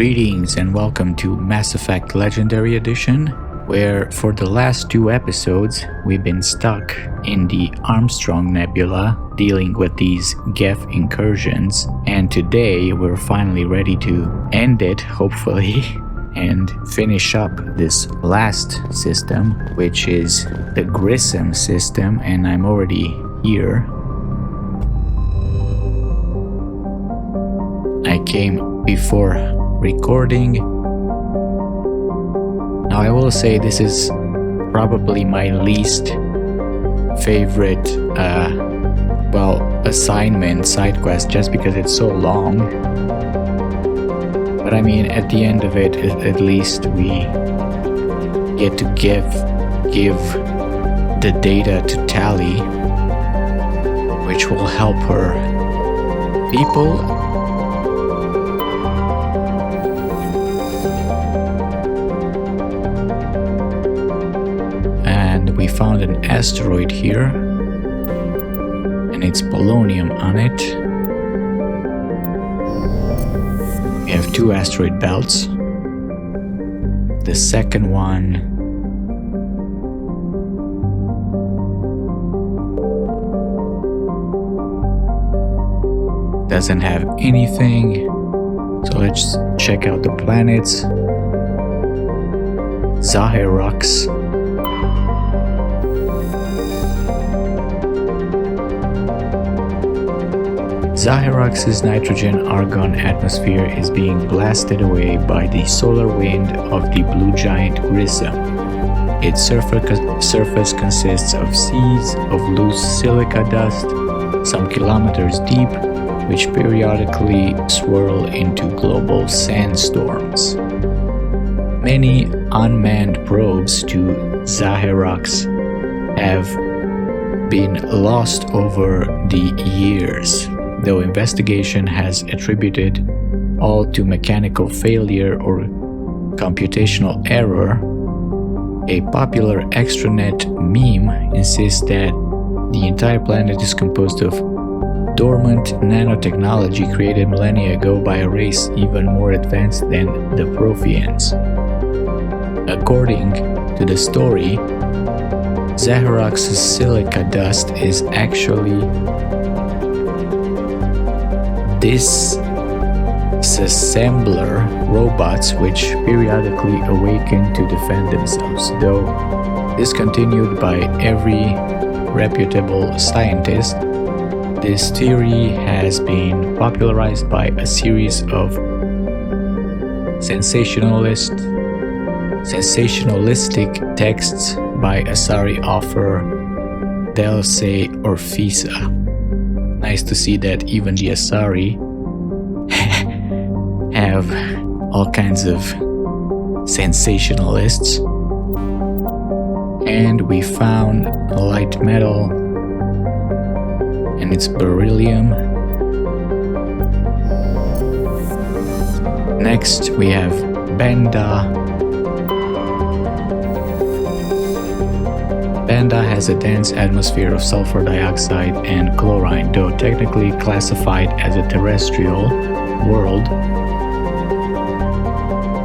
Greetings and welcome to Mass Effect Legendary Edition, where for the last 2 episodes we've been stuck in the Armstrong Nebula dealing with these Geth incursions, and today we're finally ready to end it, hopefully, and finish up this last system, which is the Grissom system, and I'm already here. I came before recording. Now I will say this is probably my least favorite assignment, side quest, just because it's so long. But I mean, at the end of it, at least we get to give the data to Tali, which will help her people. We found an asteroid here, and it's polonium on it. We have 2 asteroid belts. The second one doesn't have anything, so let's check out the planets. Zaherox. Zaherox's nitrogen-argon atmosphere is being blasted away by the solar wind of the blue giant Grissom. Its surface consists of seas of loose silica dust, some kilometers deep, which periodically swirl into global sandstorms. Many unmanned probes to Zaherox have been lost over the years, though investigation has attributed all to mechanical failure or computational error. A popular extranet meme insists that the entire planet is composed of dormant nanotechnology created millennia ago by a race even more advanced than the Protheans. According to the story, Zaherox's silica dust is actually disassembler robots which periodically awaken to defend themselves, though discontinued by every reputable scientist. This theory has been popularized by a series of sensationalistic texts by Asari author Delse Orfisa. Nice to see that even the Asari have all kinds of sensationalists. And we found a light metal, and it's beryllium. Next we have Benda. Benda has a dense atmosphere of sulfur dioxide and chlorine, though technically classified as a terrestrial world.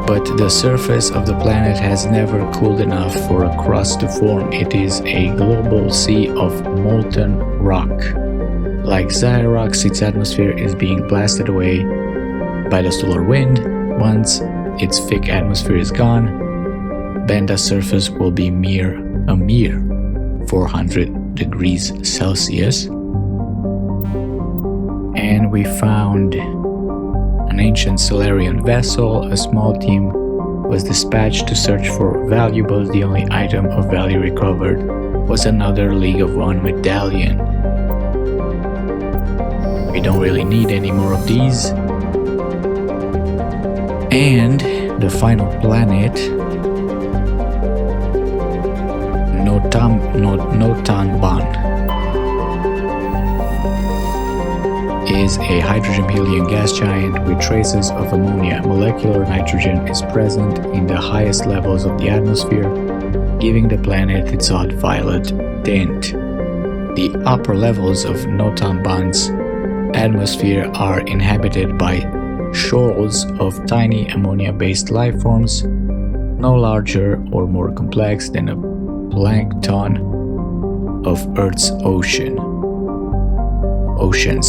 But the surface of the planet has never cooled enough for a crust to form. It is a global sea of molten rock. Like Zaherox, its atmosphere is being blasted away by the solar wind. Once its thick atmosphere is gone, Benda's surface will be a mere 400 degrees Celsius. And we found an ancient Solarian vessel. A small team was dispatched to search for valuables. The only item of value recovered was another League of One medallion. We don't really need any more of these. And the final planet, Notanban, is a hydrogen-helium gas giant with traces of ammonia. Molecular nitrogen is present in the highest levels of the atmosphere, giving the planet its odd violet tint. The upper levels of Notanban's atmosphere are inhabited by shoals of tiny ammonia-based life forms, no larger or more complex than a plankton of Earth's oceans.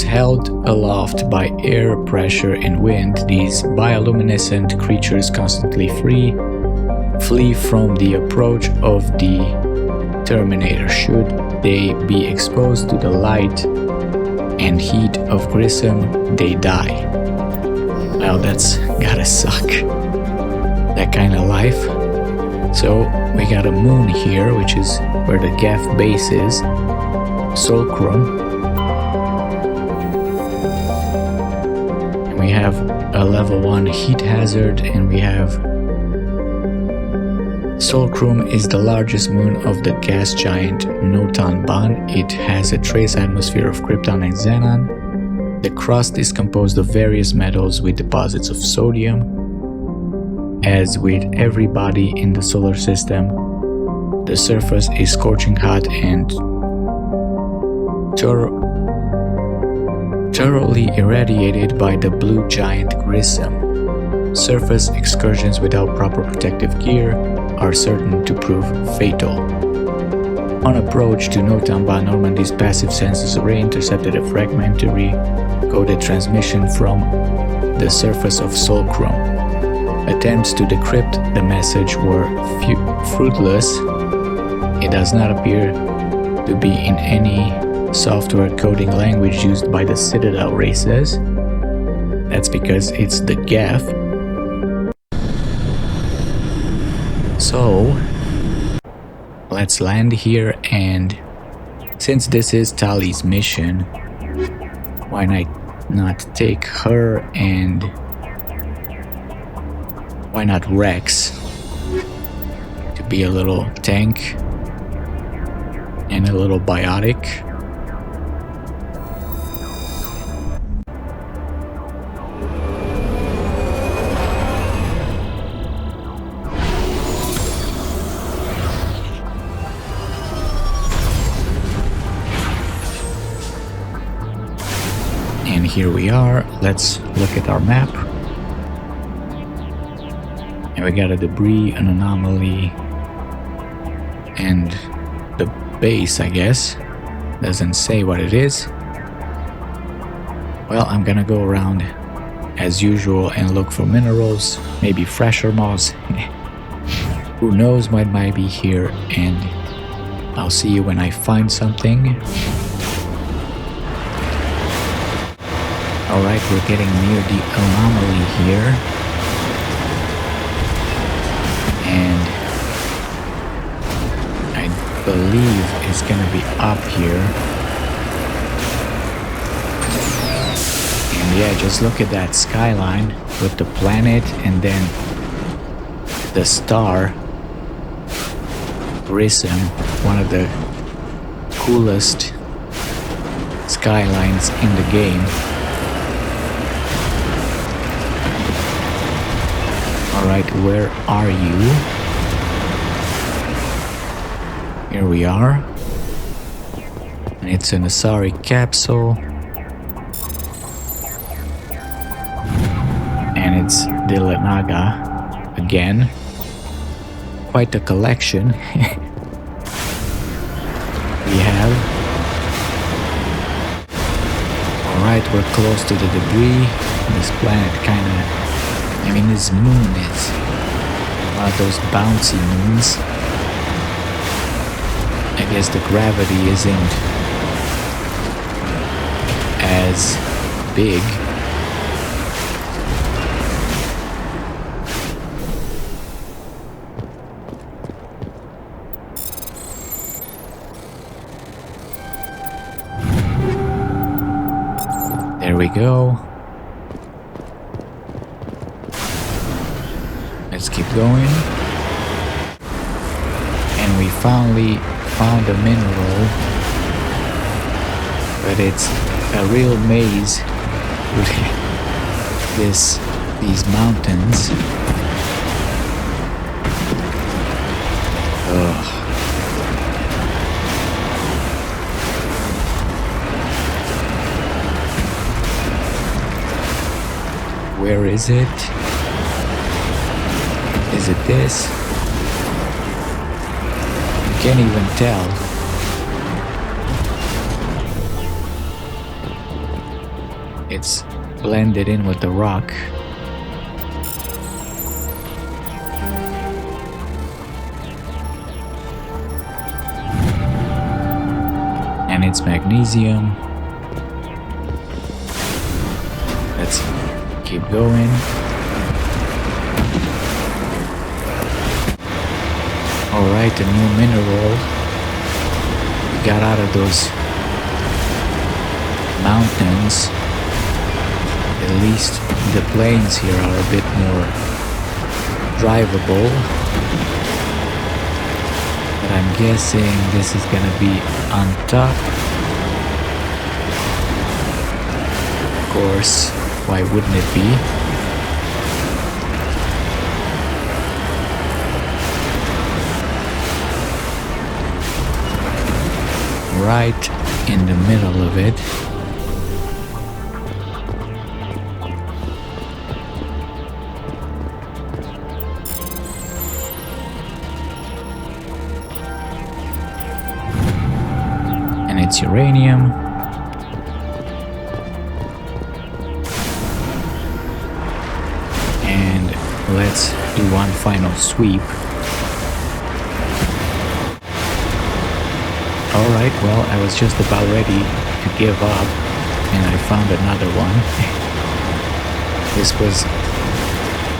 Held aloft by air pressure and wind, these bioluminescent creatures constantly flee from the approach of the Terminator. Should they be exposed to the light and heat of Grissom, they die. Well, that's gotta suck. That kind of life. So we got a moon here, which is where the Geth Base is, Solcrum. And we have a level 1 heat hazard, and we have Solcrum is the largest moon of the gas giant Notanban. It has a trace atmosphere of krypton and xenon. The crust is composed of various metals with deposits of sodium. As with every body in the solar system, the surface is scorching hot and thoroughly irradiated by the blue giant Grissom. Surface excursions without proper protective gear are certain to prove fatal. On approach to Notanban, Normandy's passive sensors array intercepted a fragmentary coded transmission from the surface of Solcrum. Attempts to decrypt the message were fruitless. It does not appear to be in any software coding language used by the Citadel races. That's because it's the Geth. So, let's land here, and since this is Tali's mission, why not take her, and why not Rex to be a little tank and a little biotic. And here we are. Let's look at our map. And we got a debris, an anomaly, and the base, I guess. Doesn't say what it is. Well, I'm gonna go around as usual and look for minerals, maybe fresher moss. Who knows what might be here, and I'll see you when I find something. Alright, we're getting near the anomaly here. And I believe it's gonna be up here. And yeah, just look at that skyline with the planet and then the star Grissom, one of the coolest skylines in the game. Alright, where are you? Here we are. And it's an Asari capsule. And it's Dilanaga again. Quite a collection we have. Alright, we're close to the debris. This planet kinda, I mean, this moon is one of those bouncy moons. I guess the gravity isn't as big. There we go. Let's keep going. And we finally found a mineral, but it's a real maze with these mountains. Ugh. Where is it? Is it this? You can't even tell. It's blended in with the rock. And it's magnesium. Let's keep going. Alright, a new mineral. We got out of those mountains. At least the plains here are a bit more drivable. But I'm guessing this is gonna be on top. Of course, why wouldn't it be? Right in the middle of it. And it's uranium. And let's do one final sweep. Alright, well, I was just about ready to give up, and I found another one. This was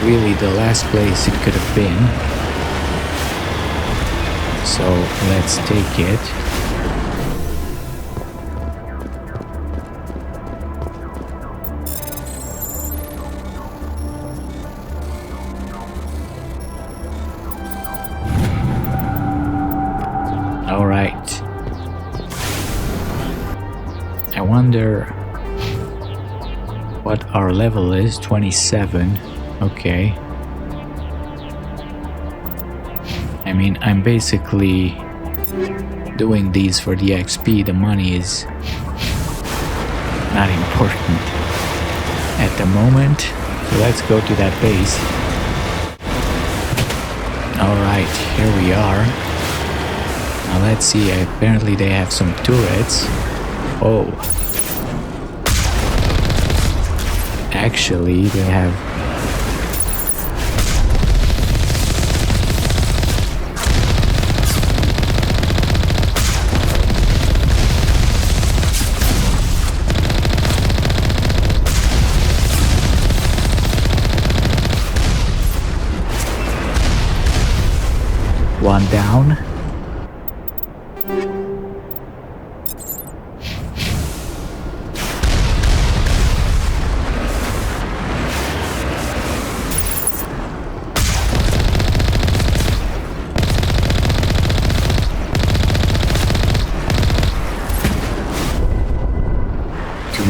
really the last place it could have been. So let's take it. Alright. I wonder what our level is. 27. Okay. I mean, I'm basically doing these for the XP. The money is not important at the moment. So let's go to that base. Alright, here we are. Now let's see, apparently they have some turrets. Oh. Actually, they have... One down.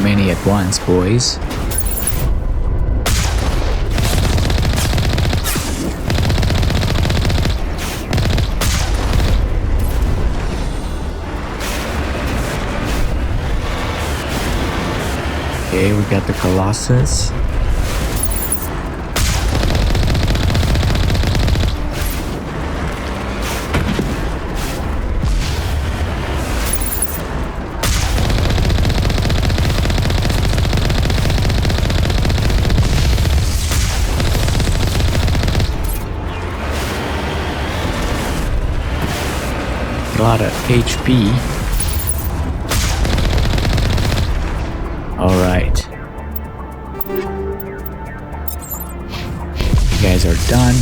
Many at once, boys. Okay, we got the Colossus. A lot of HP. Alright. You guys are done.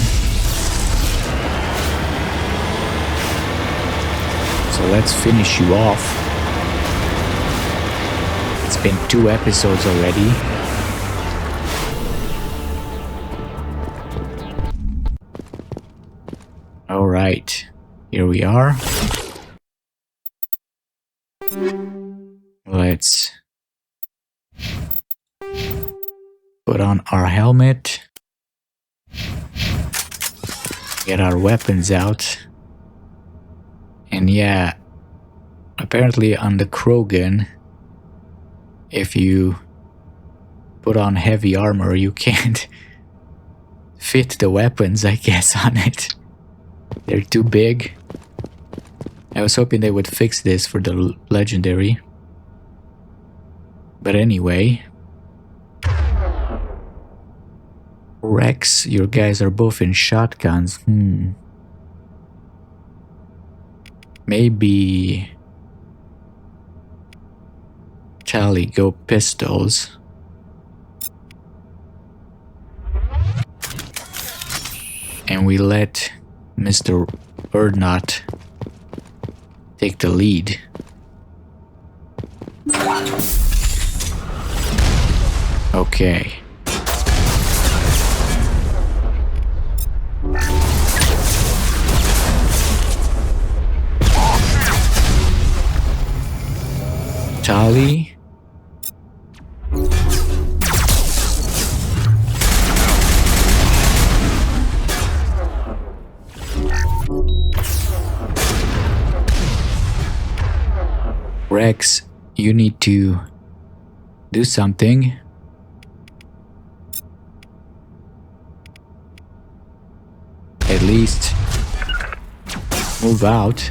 So let's finish you off. It's been 2 episodes already. Alright. Here we are. Let's put on our helmet, get our weapons out, and yeah, apparently on the Krogan, if you put on heavy armor, you can't fit the weapons, I guess, on it. They're too big. I was hoping they would fix this for the legendary. But anyway. Rex, your guys are both in shotguns. Maybe Tali, go pistols. And we let Mr. Urdnot take the lead. Okay. Tali. Rex, you need to do something. At least move out.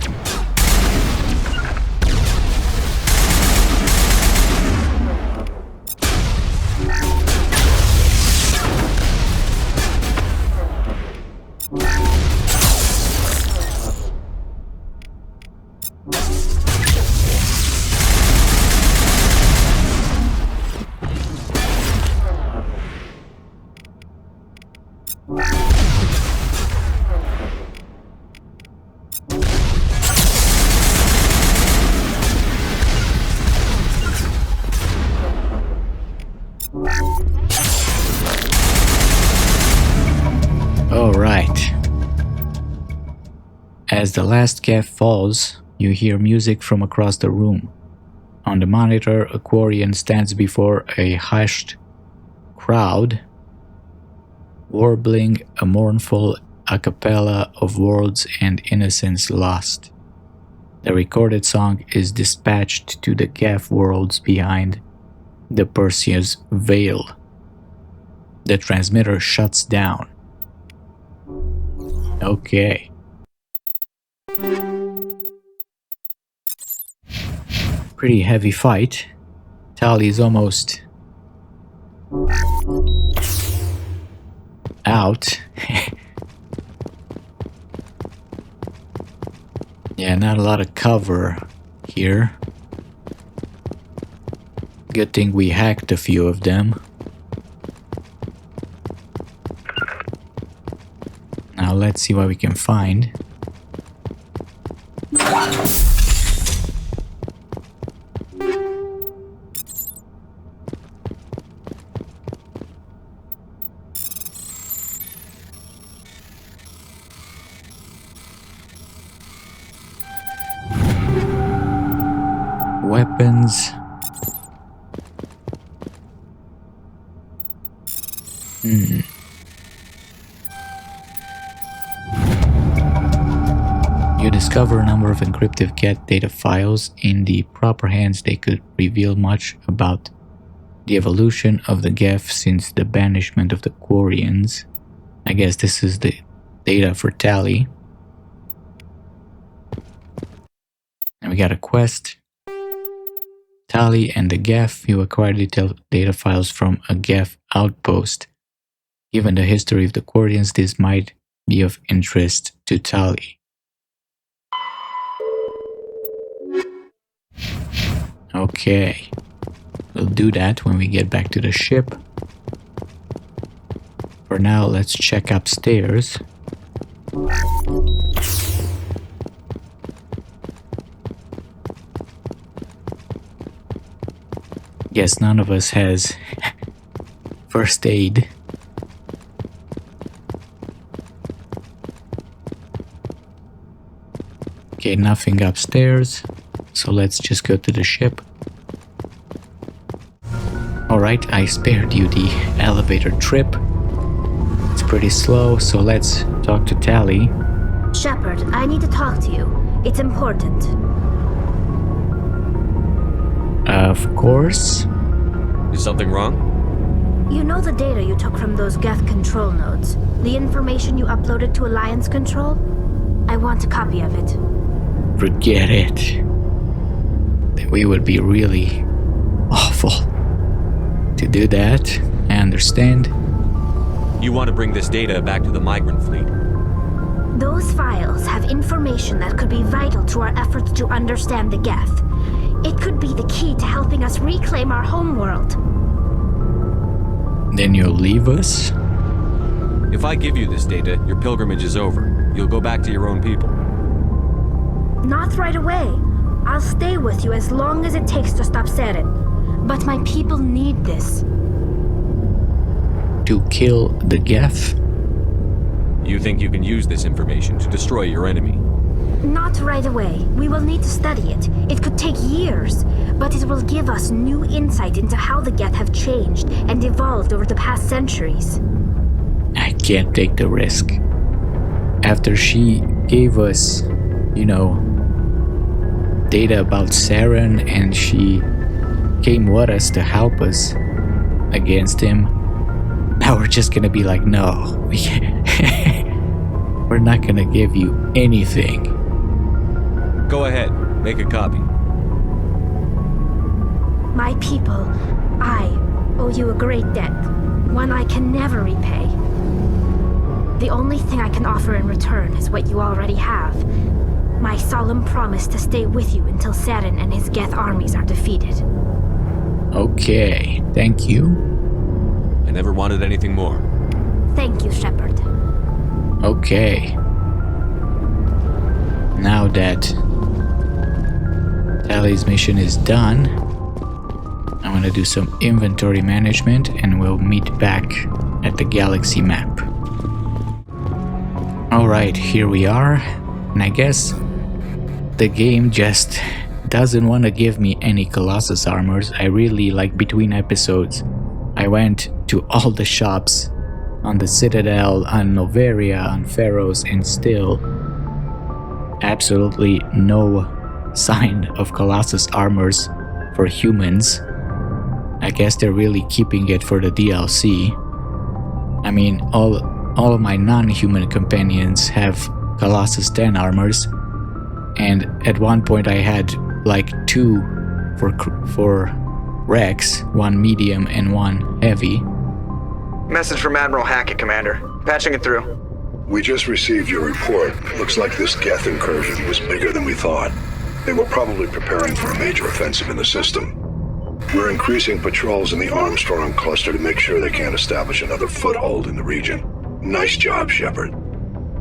Alright. As the last Geth falls, you hear music from across the room. On the monitor, a Quarian stands before a hushed crowd, warbling a mournful a cappella of worlds and innocence lost. The recorded song is dispatched to the Geth worlds behind the Perseus Veil. The transmitter shuts down. Okay. Pretty heavy fight. Tali is almost out. Yeah, not a lot of cover here. Good thing we hacked a few of them. Now let's see what we can find. Weapons. You discover a number of encrypted Geth data files. In the proper hands, they could reveal much about the evolution of the Geth since the banishment of the Quarians. I guess this is the data for Tali. And we got a quest. Tali and the Geth, you acquired data files from a Geth outpost. Given the history of the Quarians, this might be of interest to Tali. Okay, we'll do that when we get back to the ship. For now, let's check upstairs. Guess none of us has first aid. Okay, nothing upstairs, so let's just go to the ship. Alright, I spared you the elevator trip. It's pretty slow, so let's talk to Tali. Shepard, I need to talk to you. It's important. Of course. Is something wrong? You know the data you took from those Geth control nodes? The information you uploaded to Alliance Control? I want a copy of it. Forget it. We would be really awful to do that. I understand. You want to bring this data back to the migrant fleet. Those files have information that could be vital to our efforts to understand the Geth. It could be the key to helping us reclaim our homeworld. Then you'll leave us? If I give you this data, your pilgrimage is over. You'll go back to your own people. Not right away. I'll stay with you as long as it takes to stop Seren. But my people need this. To kill the Geth? You think you can use this information to destroy your enemy? Not right away. We will need to study it. It could take years, but it will give us new insight into how the Geth have changed and evolved over the past centuries. I can't take the risk. After she gave us, data about Saren and she came with us to help us against him, now we're just gonna be like, no, we can't. We're not gonna give you anything. Go ahead, make a copy. My people, I owe you a great debt, one I can never repay. The only thing I can offer in return is what you already have. My solemn promise to stay with you until Saren and his Geth armies are defeated. Okay, thank you. I never wanted anything more. Thank you, Shepard. Okay. Now that Tali's mission is done, I'm gonna do some inventory management and we'll meet back at the galaxy map. Alright, here we are, and I guess the game just doesn't want to give me any Colossus armors. I really, between episodes, I went to all the shops on the Citadel, on Noveria, on Pharaohs, and still absolutely no sign of Colossus armors for humans. I guess they're really keeping it for the DLC. I mean, all of my non-human companions have Colossus 10 armors, and at one point I had 2 for Rex, 1 medium and 1 heavy. Message from Admiral Hackett, Commander. Patching it through. We just received your report. Looks like this Geth incursion was bigger than we thought. They were probably preparing for a major offensive in the system. We're increasing patrols in the Armstrong cluster to make sure they can't establish another foothold in the region. Nice job, Shepard.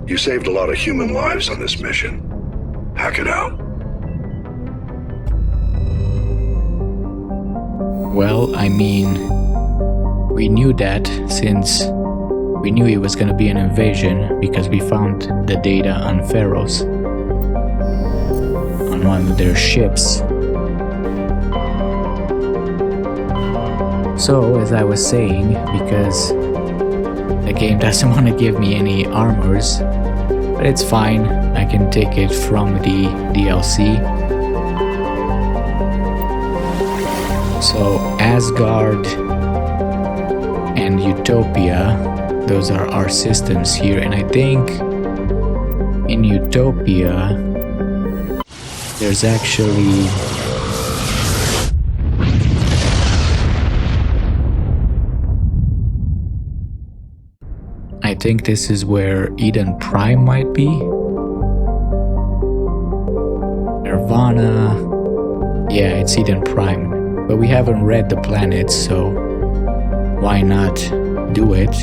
You saved a lot of human lives on this mission. Hack it out. Well, I mean, we knew that since we knew it was going to be an invasion because we found the data on Pharaohs on one of their ships. So, as I was saying, because the game doesn't want to give me any armors, but it's fine, I can take it from the DLC. So, Asgard and Utopia, those are our systems here, and I think in Utopia there's actually I think this is where Eden Prime might be. Nirvana. Yeah, it's Eden Prime. But we haven't read the planets, so why not do it?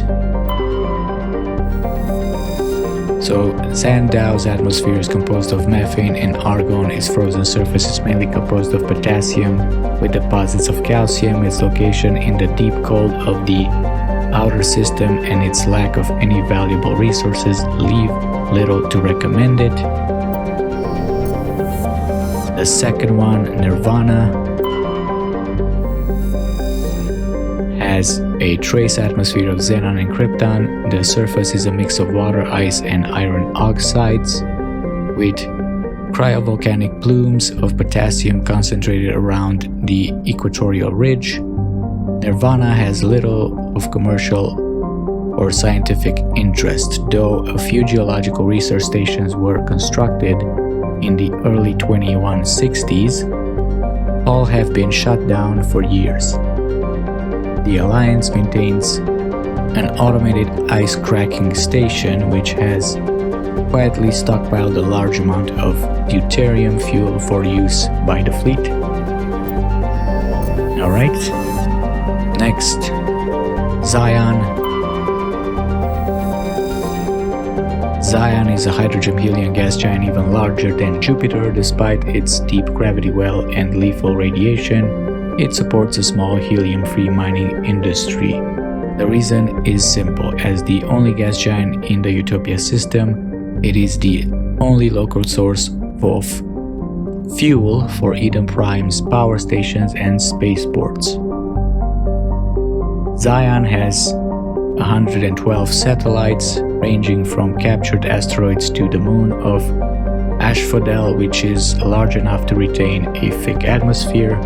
So Sandow's atmosphere is composed of methane and argon. Its frozen surface is mainly composed of potassium with deposits of calcium. Its location in the deep cold of the outer system and its lack of any valuable resources leave little to recommend it. The second one, Nirvana, has a trace atmosphere of xenon and krypton. The surface is a mix of water, ice, and iron oxides with cryovolcanic plumes of potassium concentrated around the equatorial ridge. Nirvana has little of commercial or scientific interest, though a few geological research stations were constructed in the early 2160s. All have been shut down for years. The Alliance maintains an automated ice cracking station which has quietly stockpiled a large amount of deuterium fuel for use by the fleet. Alright, next, Zion. Zion is a hydrogen-helium gas giant even larger than Jupiter. Despite its deep gravity well and lethal radiation, it supports a small helium-free mining industry. The reason is simple. As the only gas giant in the Utopia system, it is the only local source of fuel for Eden Prime's power stations and spaceports. Zion has 112 satellites, ranging from captured asteroids to the moon of Asphodel, which is large enough to retain a thick atmosphere.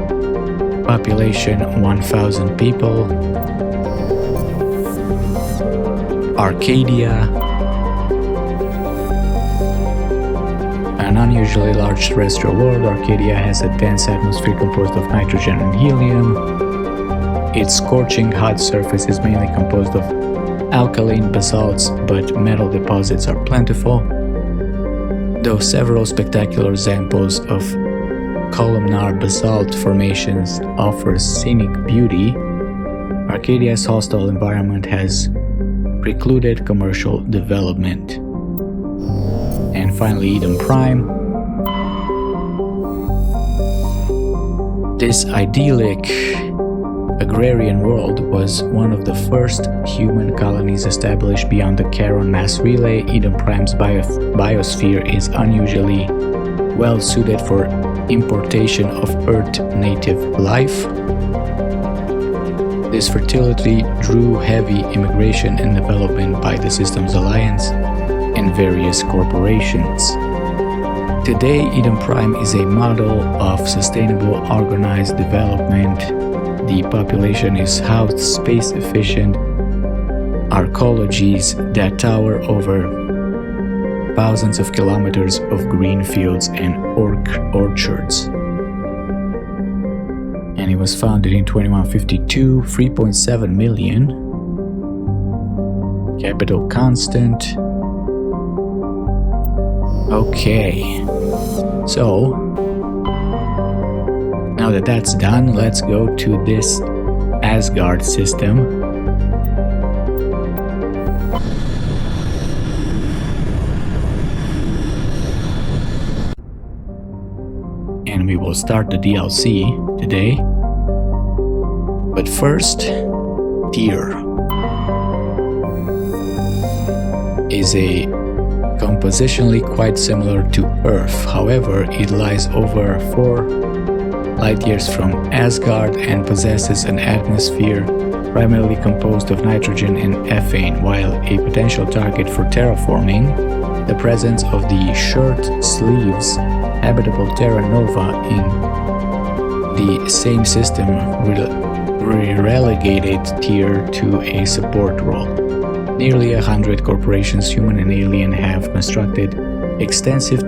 Population 1,000 people. Arcadia, an unusually large terrestrial world. Arcadia has a dense atmosphere composed of nitrogen and helium. Its scorching hot surface is mainly composed of alkaline basalts, but metal deposits are plentiful. Though several spectacular examples of columnar basalt formations offer scenic beauty, Arcadia's hostile environment has precluded commercial development. And finally, Eden Prime. This idyllic agrarian world was one of the first human colonies established beyond the Charon mass relay. Eden Prime's biosphere is unusually well suited for importation of Earth native life. This fertility drew heavy immigration and development by the Systems Alliance and various corporations. Today, Eden Prime is a model of sustainable organized development. The population is housed space-efficient arcologies that tower over thousands of kilometers of green fields and orchards. And it was founded in 2152, 3.7 million. Capital constant. Okay, so now that that's done, let's go to this Asgard system. And we will start the DLC today. But first, Tyr is a compositionally quite similar to Earth. However, it lies over 4 light years from Asgard and possesses an atmosphere primarily composed of nitrogen and ethane. While a potential target for terraforming, the presence of the shirt sleeves habitable Terra Nova in the same system relegated Tyr to a support role. Nearly 100 corporations, human and alien, have constructed extensive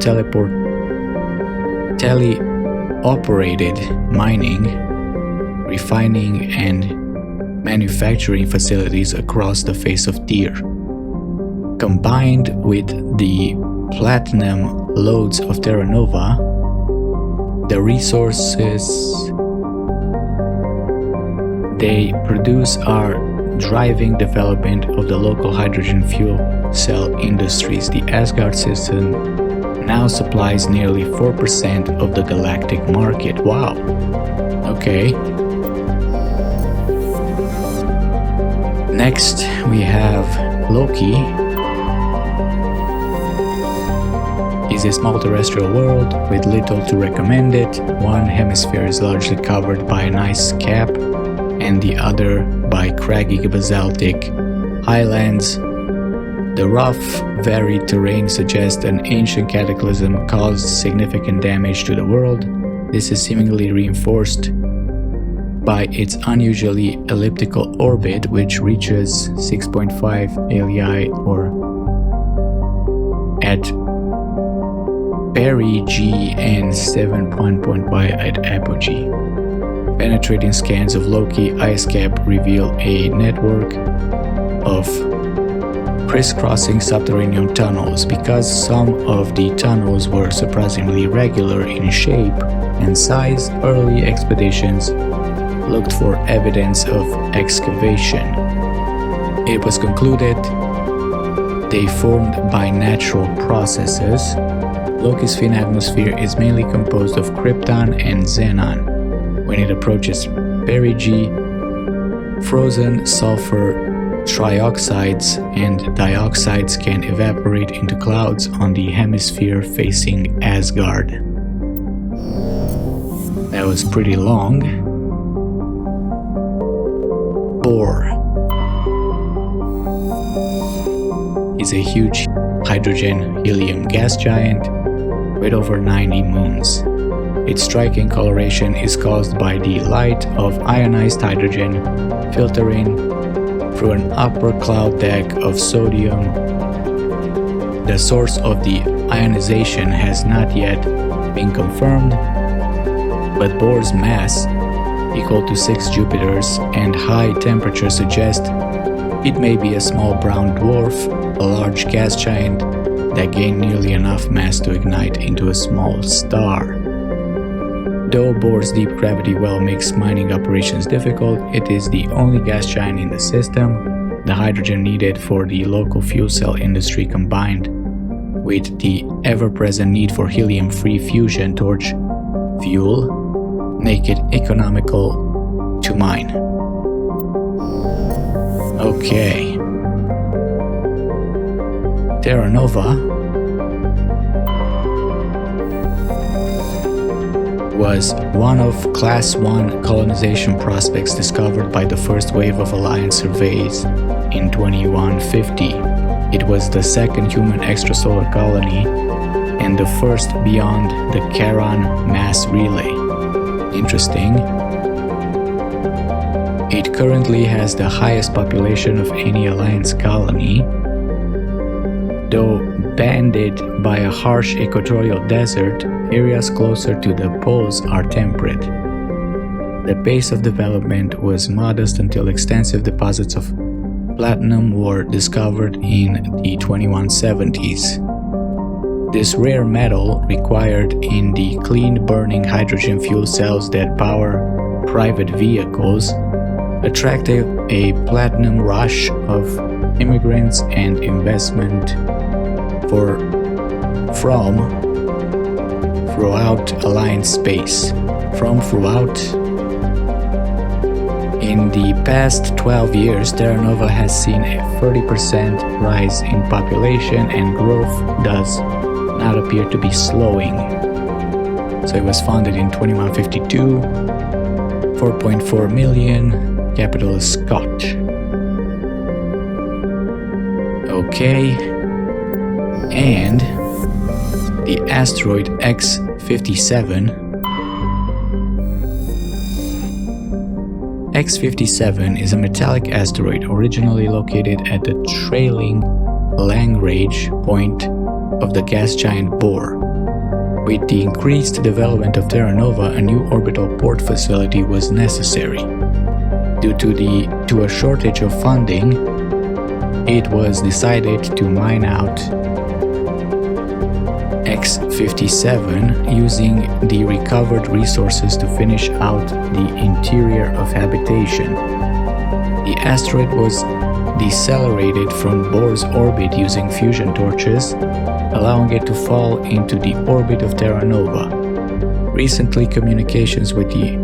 operated mining, refining, and manufacturing facilities across the face of Tyr. Combined with the platinum lodes of Terra Nova, the resources they produce are driving development of the local hydrogen fuel cell industries. The Asgard system now supplies nearly 4% of the galactic market. Wow. Okay. Next, we have Loki. Is a small terrestrial world with little to recommend it. One hemisphere is largely covered by an ice cap, and the other by craggy basaltic highlands. The rough, varied terrain suggests an ancient cataclysm caused significant damage to the world. This is seemingly reinforced by its unusually elliptical orbit, which reaches 6.5 ALI or at perigee and 7.1 at apogee. Penetrating scans of Loki ice cap reveal a network of crisscrossing subterranean tunnels. Because some of the tunnels were surprisingly regular in shape and size, early expeditions looked for evidence of excavation. It was concluded they formed by natural processes. Loki's thin atmosphere is mainly composed of krypton and xenon. When it approaches perigee, frozen sulfur trioxides and dioxides can evaporate into clouds on the hemisphere facing Asgard. That was pretty long. Bohr is a huge hydrogen-helium gas giant with over 90 moons. Its striking coloration is caused by the light of ionized hydrogen filtering through an upper cloud deck of sodium. The source of the ionization has not yet been confirmed, but Bohr's mass, equal to 6 Jupiters, and high temperature suggest it may be a small brown dwarf, a large gas giant that gained nearly enough mass to ignite into a small star. Though Bohr's deep gravity well makes mining operations difficult, it is the only gas giant in the system. The hydrogen needed for the local fuel cell industry, combined with the ever-present need for helium-free fusion torch fuel, make it economical to mine. Okay. Terra Nova was one of Class 1 colonization prospects discovered by the first wave of Alliance surveys in 2150. It was the second human extrasolar colony and the first beyond the Charon mass relay. Interesting. It currently has the highest population of any Alliance colony, though banded by a harsh equatorial desert. Areas closer to the poles are temperate. The pace of development was modest until extensive deposits of platinum were discovered in the 2170s. This rare metal, required in the clean-burning hydrogen fuel cells that power private vehicles, attracted a platinum rush of immigrants and investment from throughout Alliance space. In the past 12 years, Terra Nova has seen a 30% rise in population, and growth does not appear to be slowing. So it was founded in 2152, 4.4 million, capital is Scott. Okay, and the Asteroid X57. X57 is a metallic asteroid originally located at the trailing Lagrange point of the gas giant Bohr. With the increased development of Terra Nova, a new orbital port facility was necessary. Due to a shortage of funding, it was decided to mine out X57 using the recovered resources to finish out the interior of habitation. The asteroid was decelerated from Bohr's orbit using fusion torches, allowing it to fall into the orbit of Terra Nova. Recently, communications with the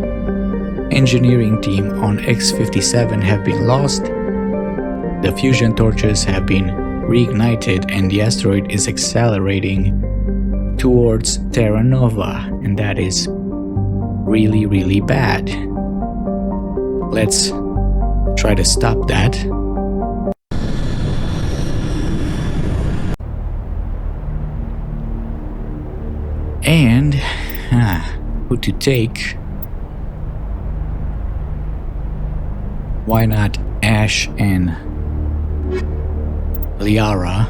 engineering team on X57 have been lost. The fusion torches have been reignited and the asteroid is accelerating towards Terra Nova, and that is really, really bad. Let's try to stop that. And who to take? Why not Ash and Liara?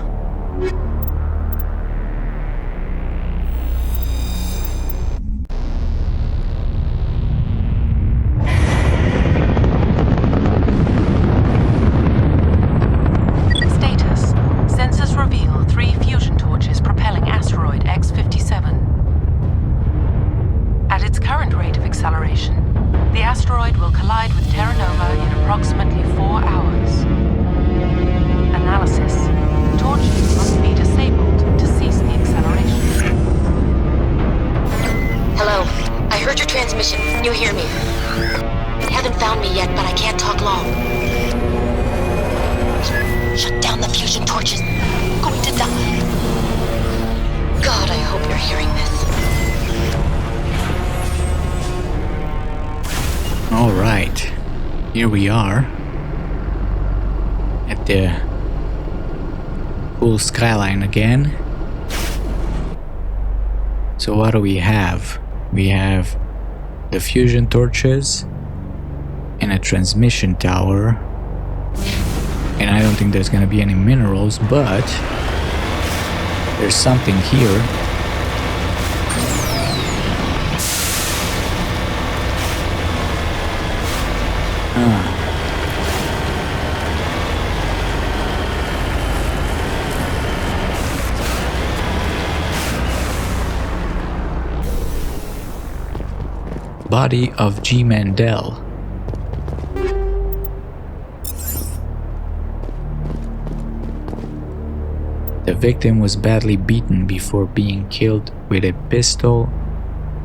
Status. Sensors reveal 3 fusion torches propelling Asteroid X57. At its current rate of acceleration, the asteroid will collide with Terra Nova in approximately 4 hours. Analysis. Torches must be disabled to cease the acceleration. Hello. I heard your transmission. Can you hear me? They haven't found me yet, but I can't talk long. Shut down the fusion torches. I'm going to die. God, I hope you're hearing this. Alright, here we are at the cool skyline again. So what do we have? We have the fusion torches and a transmission tower. And I don't think there's gonna be any minerals, but there's something here. Body of G. Mandel. The victim was badly beaten before being killed with a pistol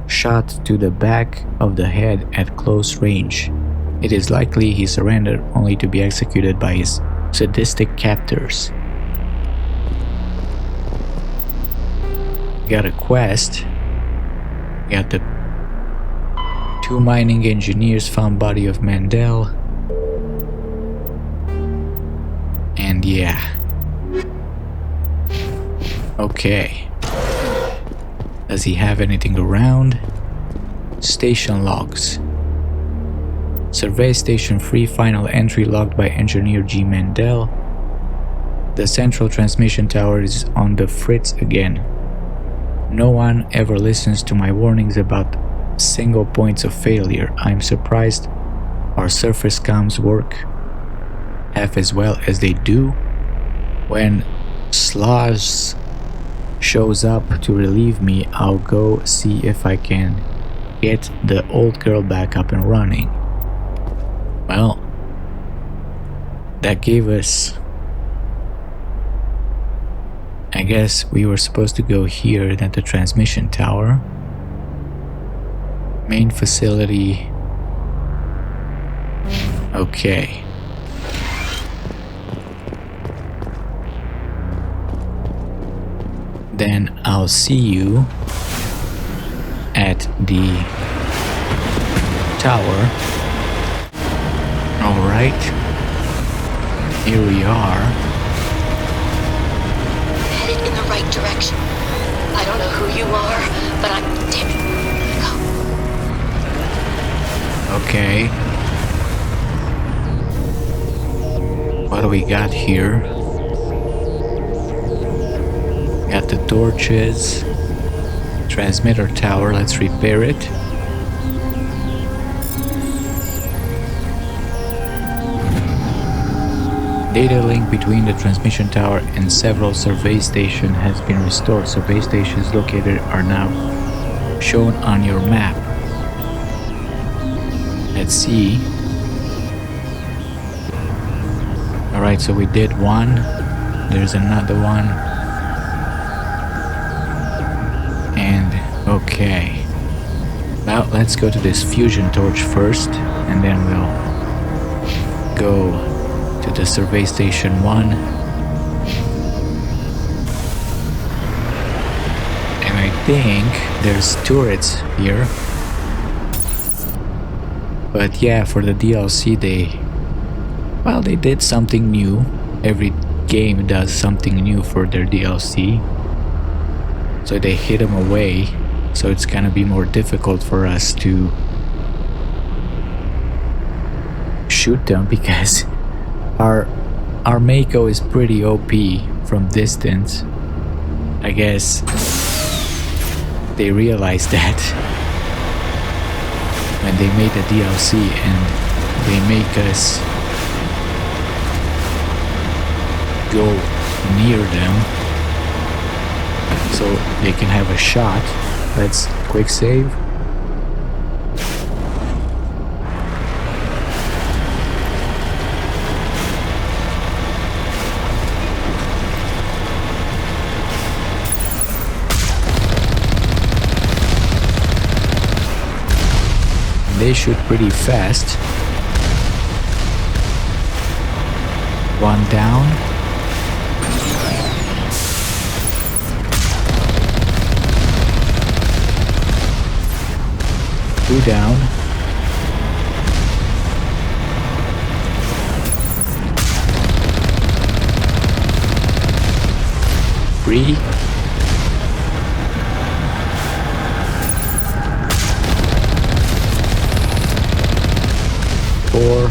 shot to the back of the head at close range. It is likely he surrendered only to be executed by his sadistic captors. Got a quest. Got the 2 mining engineers found body of Mandel. And yeah. Okay. Does he have anything around? Station logs. Survey station 3, final entry logged by engineer G. Mandel. The central transmission tower is on the fritz again. No one ever listens to my warnings about single points of failure. I'm surprised our surface comms work half as well as they do. When Sloz shows up to relieve me, I'll go see if I can get the old girl back up and running. Well, that gave us... I guess we were supposed to go here at the transmission tower. Main facility. Okay. Then I'll see you at the tower. Alright. Here we are. Headed in the right direction. I don't know who you are, but I'm... Damn it. Okay. What do we got here? Got the torches. Transmitter tower, let's repair it. Data link between the transmission tower and several survey stations has been restored. Survey stations located are now shown on your map. Let's see. Alright, so we did one. There's another one. And okay. Well, let's go to this fusion torch first, and then we'll go to the survey station 1. And I think there's turrets here. But yeah, for the DLC they did something new. Every game does something new for their DLC. So they hid them away. So it's gonna be more difficult for us to shoot them because our Mako is pretty OP from distance. I guess they realized that when they made the DLC and they make us go near them so they can have a shot. Let's quick save. They shoot pretty fast. One down. Two down. Three. Four.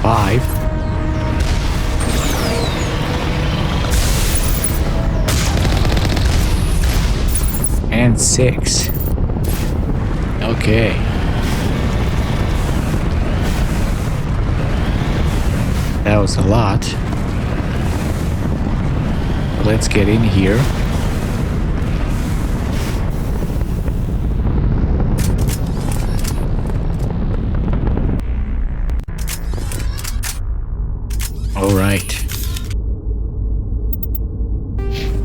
Five. And six. Okay. That was a lot. Let's get in here. All right.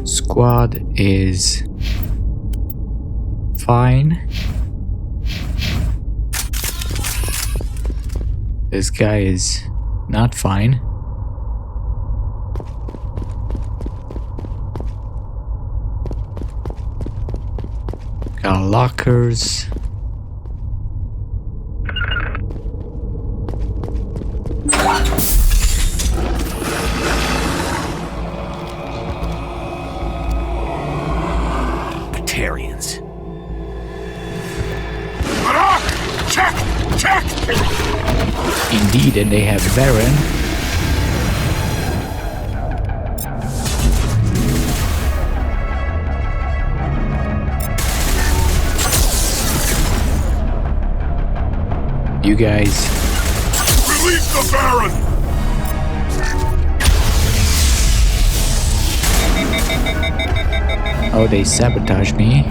Squad is fine. This guy is not fine. Got lockers. Batarians. Check! Indeed, and they have Baron. You guys. Release the Baron! Oh, they sabotage me.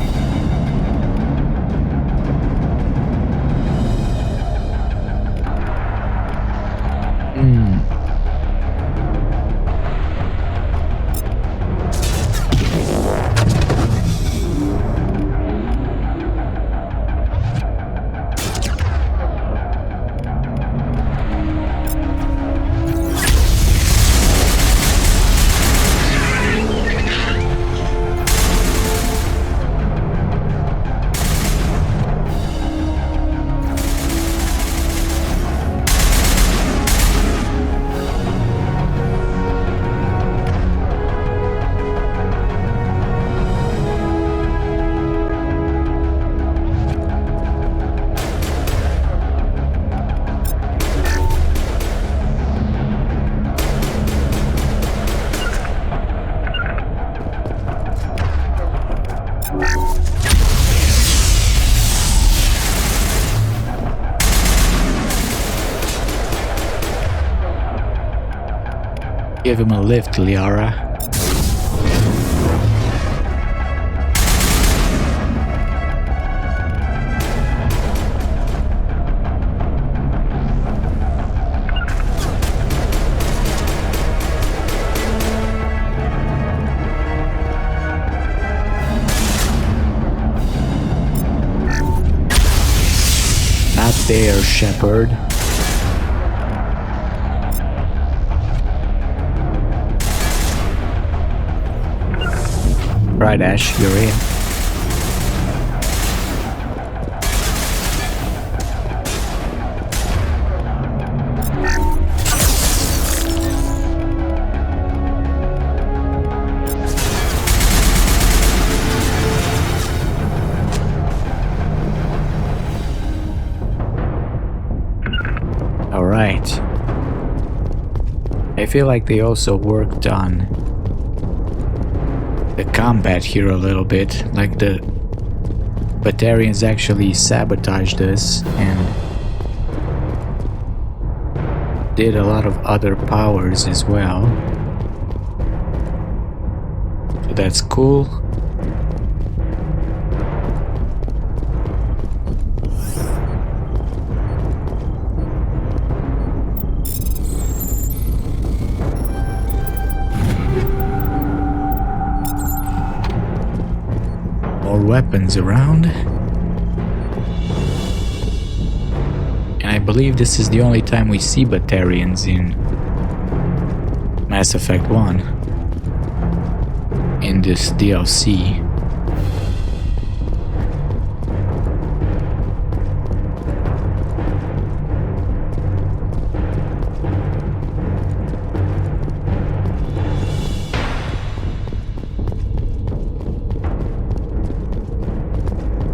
Give him a lift, Liara. Not there, Shepard. Right, Ash, you're in. Alright. I feel like they also worked on the combat here a little bit. Like the Batarians actually sabotaged us and did a lot of other powers as well. So that's cool. More weapons around. And I believe this is the only time we see Batarians in Mass Effect 1 in this DLC.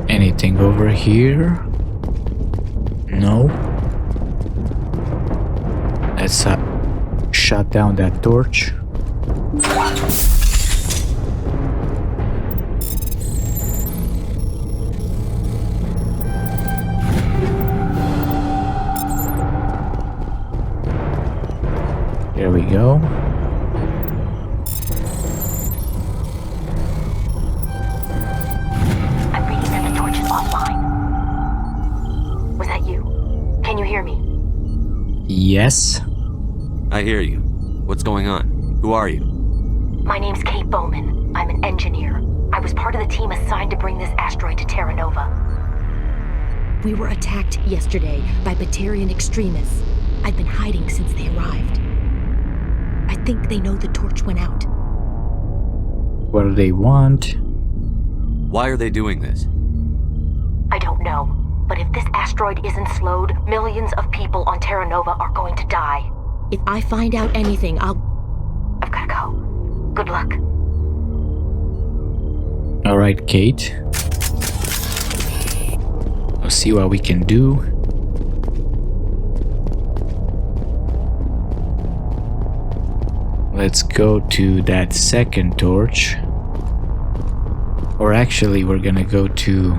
Anything over here? No. Let's shut down that torch. There we go. I'm reading that the torch is offline. Was that you? Can you hear me? Yes. I hear you. What's going on? Who are you? My name's Kate Bowman. I'm an engineer. I was part of the team assigned to bring this asteroid to Terra Nova. We were attacked yesterday by Batarian extremists. I've been hiding since they arrived. I think they know the torch went out. What do they want? Why are they doing this? I don't know, but if this asteroid isn't slowed, millions of people on Terra Nova are going to die. If I find out anything, I've gotta go. Good luck. Alright, Kate. We'll see what we can do. Let's go to that second torch. Or actually, we're gonna go to...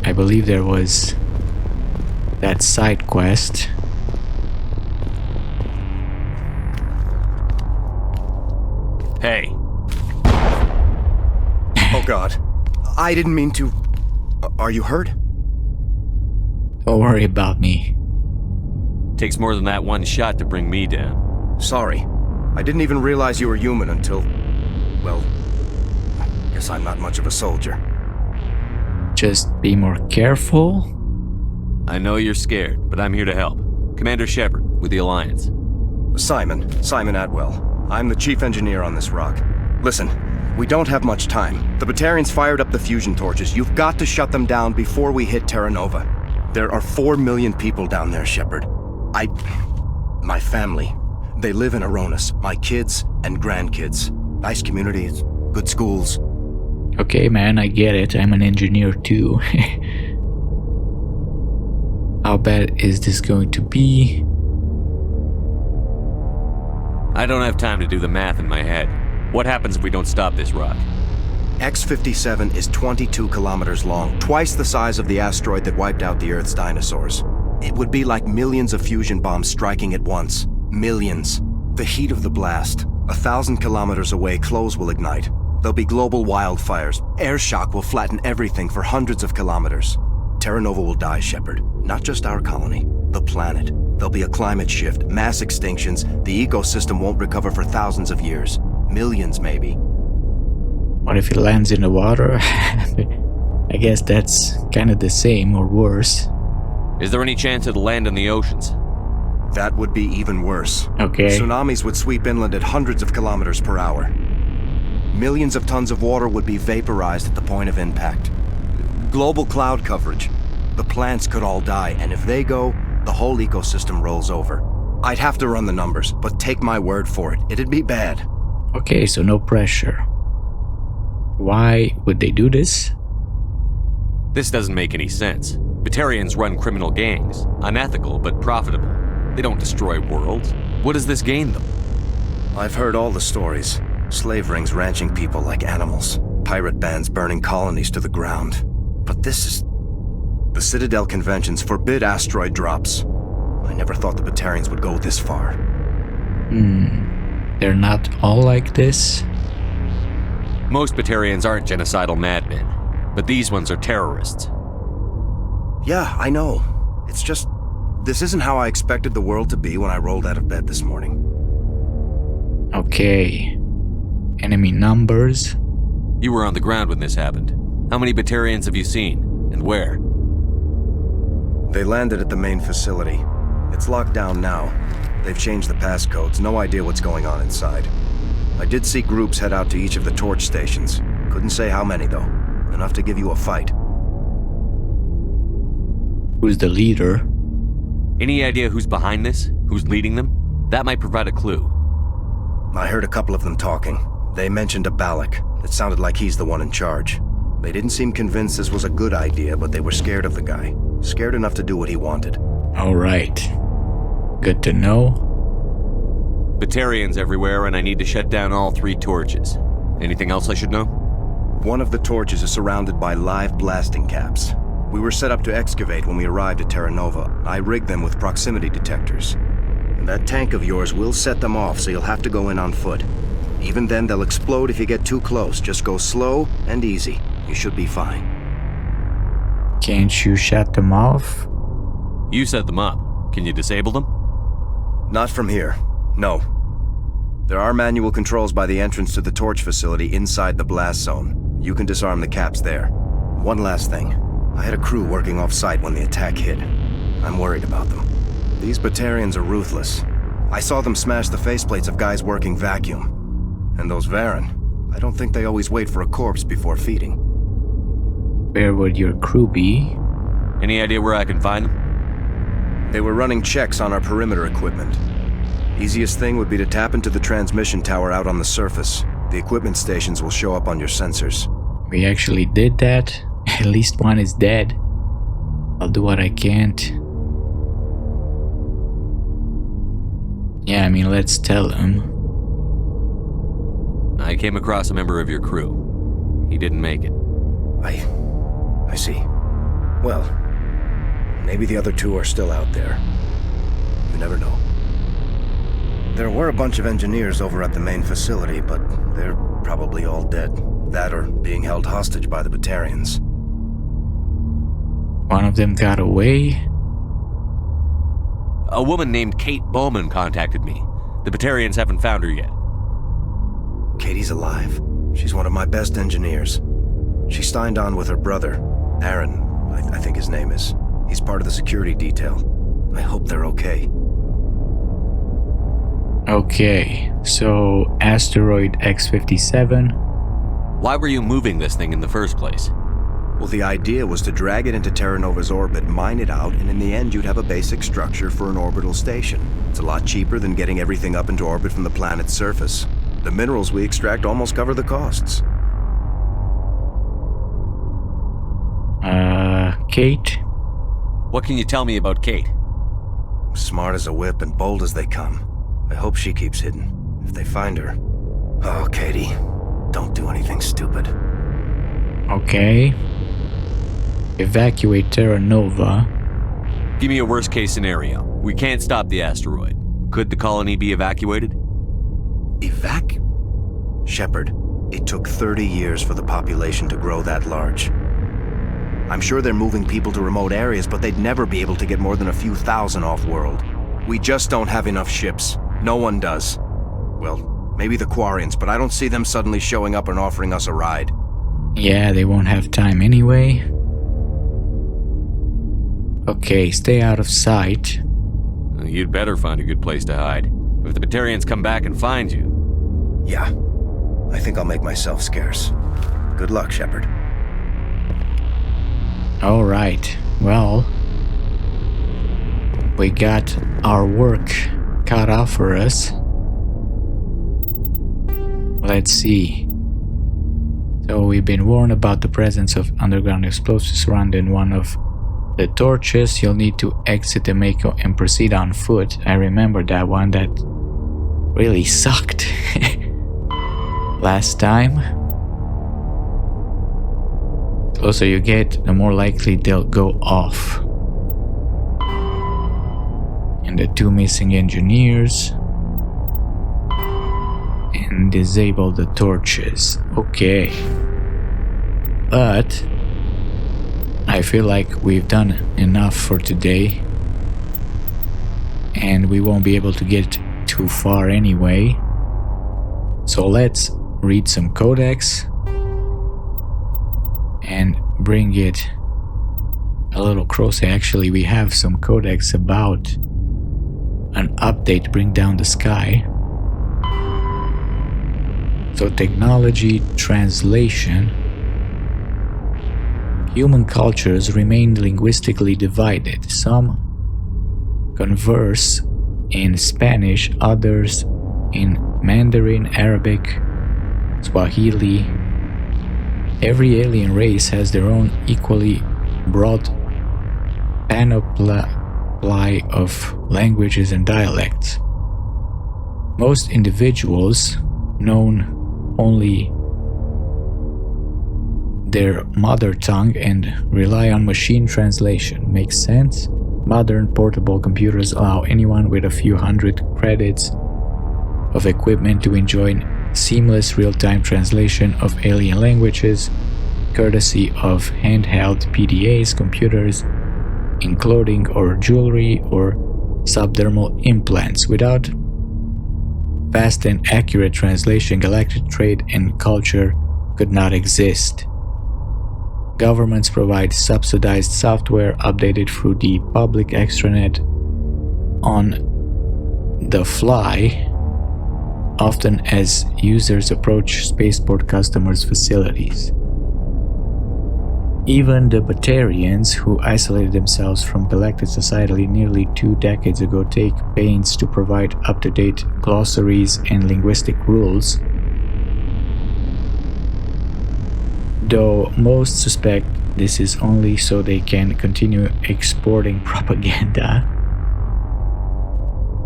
I believe there was that side quest. Hey. Oh God. I didn't mean to... Are you hurt? Don't worry about me. Takes more than that one shot to bring me down. Sorry. I didn't even realize you were human until... Well... I guess I'm not much of a soldier. Just be more careful. I know you're scared, but I'm here to help. Commander Shepard, with the Alliance. Simon Atwell. I'm the chief engineer on this rock. Listen, we don't have much time. The Batarians fired up the fusion torches. You've got to shut them down before we hit Terra Nova. There are 4 million people down there, Shepard. My family, they live in Aronis. My kids and grandkids. Nice communities, good schools. Okay, man, I get it. I'm an engineer too. How bad is this going to be? I don't have time to do the math in my head. What happens if we don't stop this rock? X57 is 22 kilometers long, twice the size of the asteroid that wiped out the Earth's dinosaurs. It would be like millions of fusion bombs striking at once. Millions. The heat of the blast. 1,000 kilometers away, clothes will ignite. There'll be global wildfires. Air shock will flatten everything for hundreds of kilometers. Terra Nova will die, Shepard. Not just our colony, the planet. There'll be a climate shift, mass extinctions. The ecosystem won't recover for thousands of years. Millions, maybe. What if it lands in the water? I guess that's kind of the same or worse. Is there any chance it'll land in the oceans? That would be even worse. Okay. Tsunamis would sweep inland at hundreds of kilometers per hour. Millions of tons of water would be vaporized at the point of impact. Global cloud coverage. The plants could all die, and if they go, the whole ecosystem rolls over. I'd have to run the numbers, but take my word for it, it'd be bad. Okay, so no pressure. Why would they do this? This doesn't make any sense. Batarians run criminal gangs, unethical but profitable. They don't destroy worlds. What does this gain them? I've heard all the stories. Slave rings ranching people like animals. Pirate bands burning colonies to the ground. But this is... The Citadel conventions forbid asteroid drops. I never thought the Batarians would go this far. They're not all like this? Most Batarians aren't genocidal madmen, but these ones are terrorists. Yeah, I know. It's just... This isn't how I expected the world to be when I rolled out of bed this morning. Okay. Enemy numbers? You were on the ground when this happened. How many Batarians have you seen, and where? They landed at the main facility. It's locked down now. They've changed the passcodes, no idea what's going on inside. I did see groups head out to each of the torch stations. Couldn't say how many, though. Enough to give you a fight. Who's the leader? Any idea who's behind this? Who's leading them? That might provide a clue. I heard a couple of them talking. They mentioned a Balak. It sounded like he's the one in charge. They didn't seem convinced this was a good idea, but they were scared of the guy. Scared enough to do what he wanted. Alright. Good to know. Batarians everywhere, and I need to shut down all 3 torches. Anything else I should know? One of the torches is surrounded by live blasting caps. We were set up to excavate when we arrived at Terra Nova. I rigged them with proximity detectors. And that tank of yours will set them off, so you'll have to go in on foot. Even then, they'll explode if you get too close. Just go slow and easy. You should be fine. Can't you shut them off? You set them up. Can you disable them? Not from here. No. There are manual controls by the entrance to the torch facility inside the blast zone. You can disarm the caps there. One last thing. I had a crew working off-site when the attack hit. I'm worried about them. These Batarians are ruthless. I saw them smash the faceplates of guys working vacuum. And those Varen, I don't think they always wait for a corpse before feeding. Where would your crew be? Any idea where I can find them? They were running checks on our perimeter equipment. Easiest thing would be to tap into the transmission tower out on the surface. The equipment stations will show up on your sensors. We actually did that. At least one is dead. I'll do what I can't. Yeah, I mean, let's tell him. I came across a member of your crew. He didn't make it. I see. Well, maybe the other 2 are still out there. You never know. There were a bunch of engineers over at the main facility, but they're probably all dead. That or being held hostage by the Batarians. One of them got away? A woman named Kate Bowman contacted me. The Batarians haven't found her yet. Katie's alive. She's one of my best engineers. She signed on with her brother, Aaron, I think his name is. He's part of the security detail. I hope they're okay. Okay, so Asteroid X57. Why were you moving this thing in the first place? Well, the idea was to drag it into Terra Nova's orbit, mine it out, and in the end you'd have a basic structure for an orbital station. It's a lot cheaper than getting everything up into orbit from the planet's surface. The minerals we extract almost cover the costs. Kate? What can you tell me about Kate? Smart as a whip and bold as they come. I hope she keeps hidden. If they find her... Oh, Katie, don't do anything stupid. Okay. Evacuate Terra Nova. Give me a worst-case scenario. We can't stop the asteroid. Could the colony be evacuated? Shepard, it took 30 years for the population to grow that large. I'm sure they're moving people to remote areas, but they'd never be able to get more than a few thousand off-world. We just don't have enough ships. No one does. Well, maybe the Quarians, but I don't see them suddenly showing up and offering us a ride. Yeah, they won't have time anyway. Okay, stay out of sight. You'd better find a good place to hide. If the Batarians come back and find you... Yeah, I think I'll make myself scarce. Good luck, Shepard. Alright, well... we got our work cut off for us. Let's see. So we've been warned about the presence of underground explosives surrounding one of The torches, you'll need to exit the Mako and proceed on foot. I remember that one, that really sucked last time. The closer you get, the more likely they'll go off. And the 2 missing engineers. And disable the torches. Okay. But I feel like we've done enough for today. And we won't be able to get too far anyway. So let's read some Codex and bring it a little closer. Actually, we have some Codex about an update to bring down the sky. So technology translation. Human cultures remain linguistically divided. Some converse in Spanish, others in Mandarin, Arabic, Swahili. Every alien race has their own equally broad panoply of languages and dialects. Most individuals known only their mother tongue and rely on machine translation. Makes sense? Modern portable computers allow anyone with a few hundred credits of equipment to enjoy seamless real-time translation of alien languages, courtesy of handheld PDAs, computers, in clothing or jewelry, or subdermal implants. Without fast and accurate translation, galactic trade and culture could not exist. Governments provide subsidized software updated through the public extranet on the fly, often as users approach spaceport customers' facilities. Even the Batarians, who isolated themselves from galactic society nearly 2 decades ago, take pains to provide up-to-date glossaries and linguistic rules, though most suspect this is only so they can continue exporting propaganda.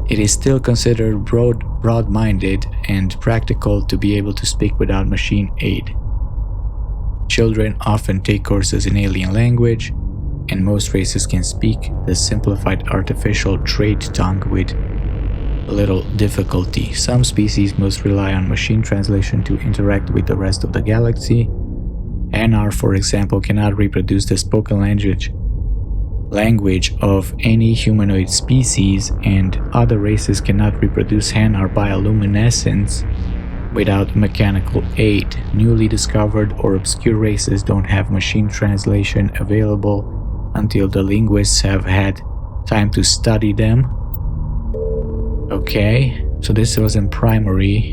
It is still considered broad-minded and practical to be able to speak without machine aid. Children often take courses in alien language, and most races can speak the simplified artificial trait tongue with little difficulty. Some species must rely on machine translation to interact with the rest of the galaxy. Hanar, for example, cannot reproduce the spoken language of any humanoid species, and other races cannot reproduce Hanar bioluminescence without mechanical aid. Newly discovered or obscure races don't have machine translation available until the linguists have had time to study them. Okay, so this wasn't primary.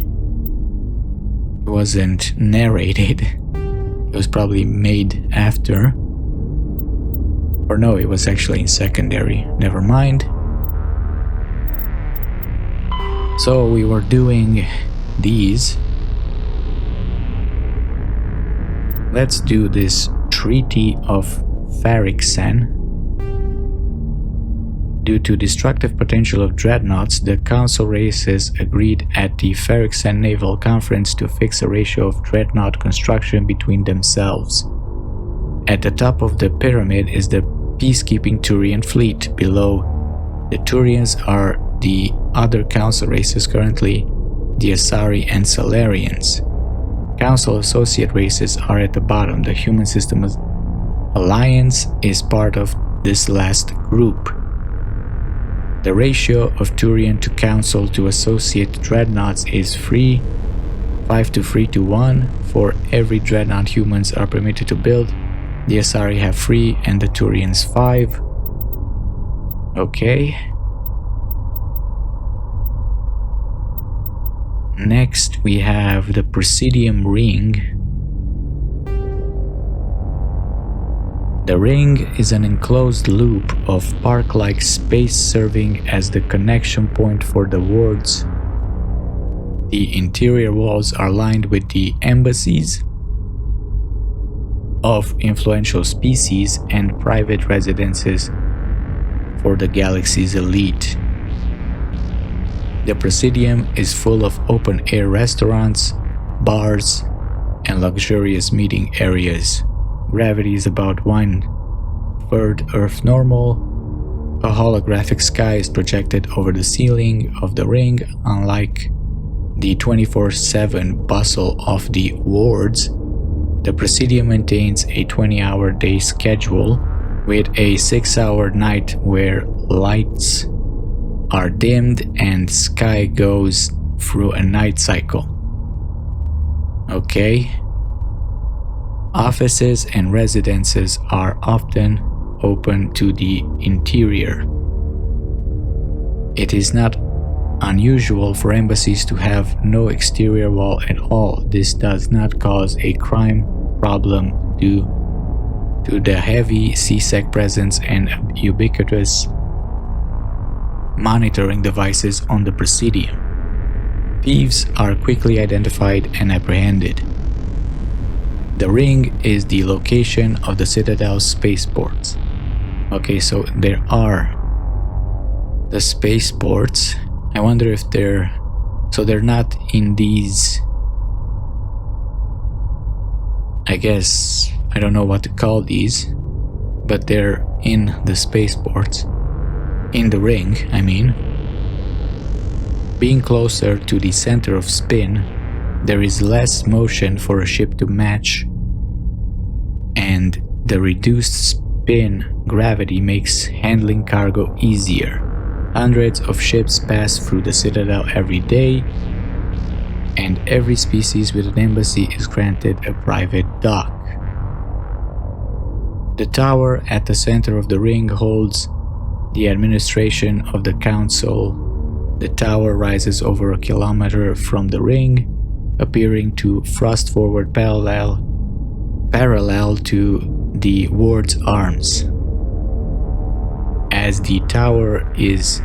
It wasn't narrated. It was probably made after. Or no, it was actually in secondary. Never mind. So we were doing these. Let's do this Treaty of Farixen. Due to destructive potential of dreadnoughts, the Council races agreed at the Farixen Naval Conference to fix a ratio of dreadnought construction between themselves. At the top of the pyramid is the peacekeeping Turian fleet. Below the Turians are the other Council races, currently the Asari and Salarians. Council associate races are at the bottom. The Human System Alliance is part of this last group. The ratio of Turian to Council to associate dreadnoughts is 5 to 3 to 1. For every dreadnought humans are permitted to build, the Asari have 3 and the Turians 5. Okay. Next we have the Presidium Ring. The ring is an enclosed loop of park-like space serving as the connection point for the wards. The interior walls are lined with the embassies of influential species and private residences for the galaxy's elite. The Presidium is full of open-air restaurants, bars, and luxurious meeting areas. Gravity is about 1/3 Earth normal. A holographic sky is projected over the ceiling of the ring, unlike the 24/7 bustle of the wards. The Presidium maintains a 20-hour day schedule with a 6-hour night where lights are dimmed and sky goes through a night cycle. Okay. Offices and residences are often open to the interior. It is not unusual for embassies to have no exterior wall at all. This does not cause a crime problem due to the heavy CSEC presence and ubiquitous monitoring devices on the Presidium. Thieves are quickly identified and apprehended. The ring is the location of the Citadel's spaceports. Okay, so there are the spaceports. I wonder if they're not in these, I guess, I don't know what to call these, but they're in the spaceports. In the ring, I mean. Being closer to the center of spin, there is less motion for a ship to match, and the reduced spin gravity makes handling cargo easier. Hundreds of ships pass through the Citadel every day, and every species with an embassy is granted a private dock. The tower at the center of the ring holds the administration of the council. The tower rises over a kilometer from the ring, appearing to thrust forward parallel to the ward's arms. As the tower is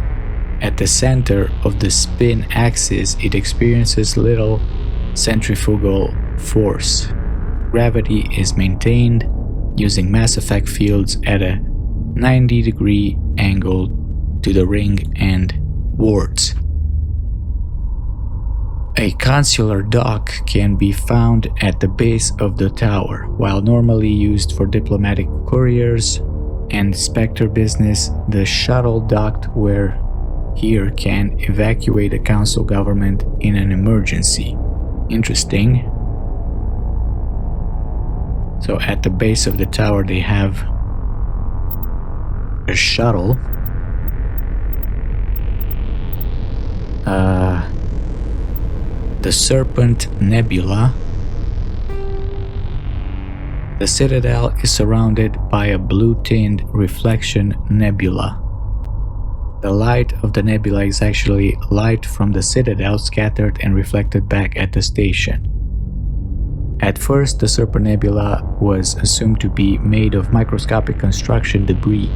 at the center of the spin axis, it experiences little centrifugal force. Gravity is maintained using mass effect fields at a 90-degree angle to the ring and wards. A consular dock can be found at the base of the tower. While normally used for diplomatic couriers and Spectre business, the shuttle dock here can evacuate a council government in an emergency. Interesting. So at the base of the tower they have a shuttle. The Serpent Nebula. The Citadel is surrounded by a blue-tinted reflection nebula. The light of the nebula is actually light from the Citadel scattered and reflected back at the station. At first, the Serpent Nebula was assumed to be made of microscopic construction debris.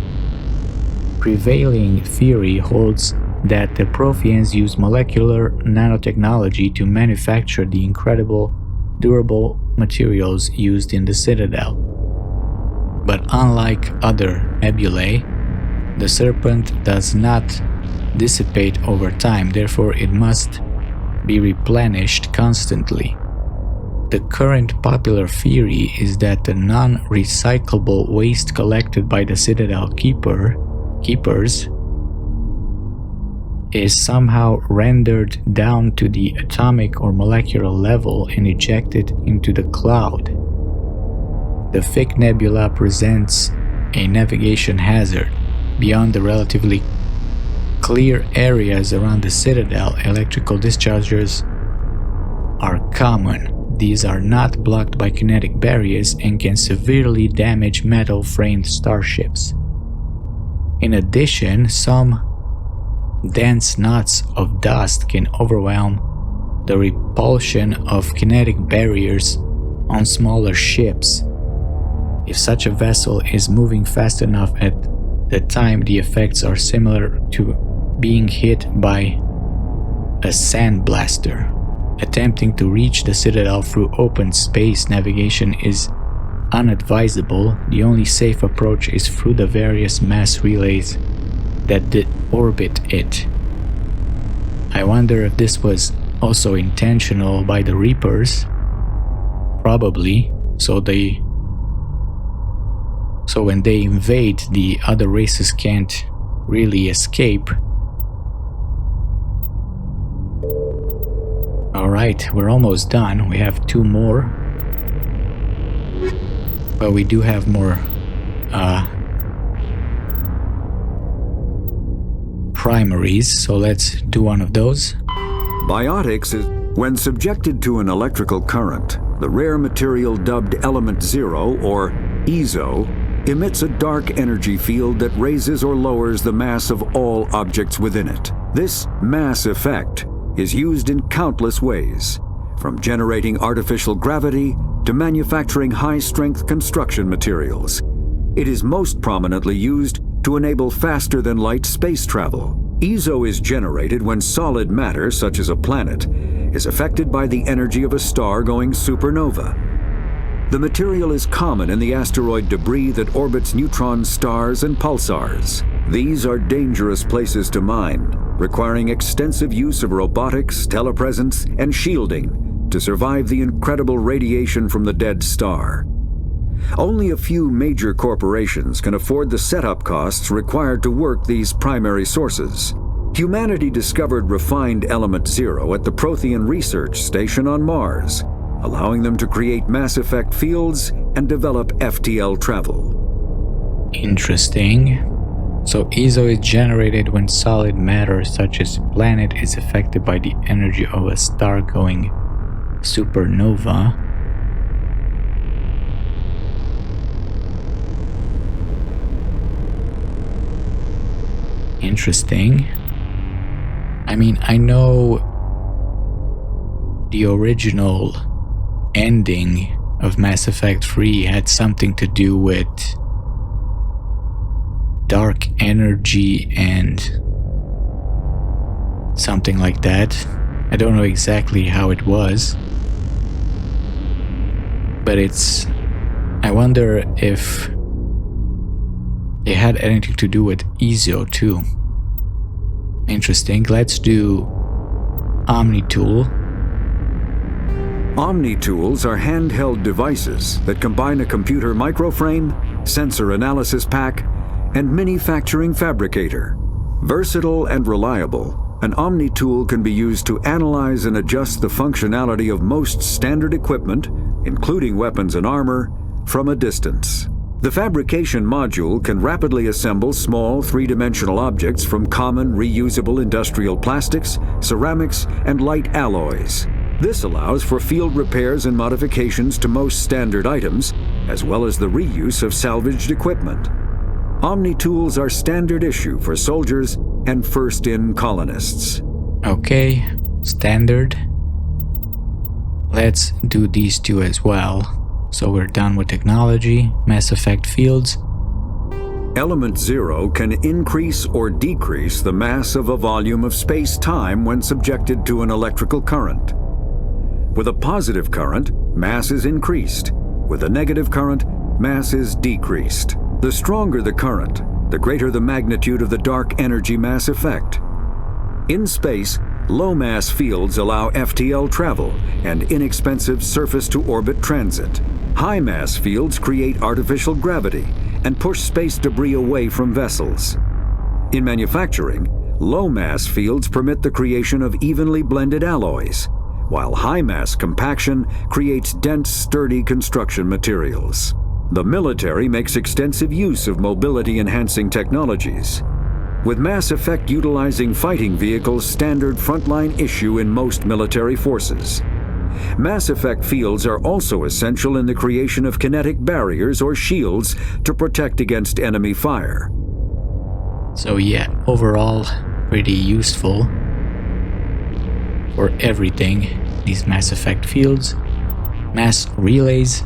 Prevailing theory holds that the Protheans used molecular nanotechnology to manufacture the incredible, durable materials used in the Citadel. But unlike other nebulae, the Serpent does not dissipate over time, therefore it must be replenished constantly. The current popular theory is that the non-recyclable waste collected by the Citadel keepers is somehow rendered down to the atomic or molecular level and ejected into the cloud. The thick nebula presents a navigation hazard. Beyond the relatively clear areas around the Citadel, electrical discharges are common. These are not blocked by kinetic barriers and can severely damage metal-framed starships. In addition, some dense knots of dust can overwhelm the repulsion of kinetic barriers on smaller ships. If such a vessel is moving fast enough at the time, the effects are similar to being hit by a sandblaster. Attempting to reach the Citadel through open space navigation is unadvisable. The only safe approach is through the various mass relays that orbit it. I wonder if this was also intentional by the Reapers. Probably. So when they invade, the other races can't really escape. Alright, we're almost done. We have 2 more. But we do have more primaries, so let's do one of those. Biotics is when subjected to an electrical current, the rare material dubbed Element Zero, or EZO, emits a dark energy field that raises or lowers the mass of all objects within it. This mass effect is used in countless ways, from generating artificial gravity to manufacturing high-strength construction materials. It is most prominently used to enable faster-than-light space travel. EZO is generated when solid matter, such as a planet, is affected by the energy of a star going supernova. The material is common in the asteroid debris that orbits neutron stars and pulsars. These are dangerous places to mine, requiring extensive use of robotics, telepresence, and shielding to survive the incredible radiation from the dead star. Only a few major corporations can afford the setup costs required to work these primary sources. Humanity discovered refined Element Zero at the Prothean Research Station on Mars, allowing them to create mass effect fields and develop FTL travel. Interesting. So EZO is generated when solid matter such as a planet is affected by the energy of a star going supernova. Interesting. I mean, I know the original ending of Mass Effect 3 had something to do with dark energy and something like that. I don't know exactly how it was, but I wonder if it had anything to do with EZO too. Interesting. Let's do Omni-Tool. Omni-Tools are handheld devices that combine a computer microframe, sensor analysis pack, and manufacturing fabricator. Versatile and reliable, an Omni-Tool can be used to analyze and adjust the functionality of most standard equipment, including weapons and armor, from a distance. The fabrication module can rapidly assemble small three-dimensional objects from common reusable industrial plastics, ceramics, and light alloys. This allows for field repairs and modifications to most standard items, as well as the reuse of salvaged equipment. Omni-Tools are standard issue for soldiers and first-in colonists. Okay, standard. Let's do these two as well. So we're done with technology, Mass Effect fields. Element Zero can increase or decrease the mass of a volume of space-time when subjected to an electrical current. With a positive current, mass is increased. With a negative current, mass is decreased. The stronger the current, the greater the magnitude of the dark energy mass effect. In space, low-mass fields allow FTL travel and inexpensive surface-to-orbit transit. High-mass fields create artificial gravity and push space debris away from vessels. In manufacturing, low-mass fields permit the creation of evenly blended alloys, while high-mass compaction creates dense, sturdy construction materials. The military makes extensive use of mobility-enhancing technologies, with Mass Effect utilizing fighting vehicles standard frontline issue in most military forces. Mass Effect fields are also essential in the creation of kinetic barriers or shields to protect against enemy fire. So yeah, overall, pretty useful for everything, these Mass Effect fields. Mass relays.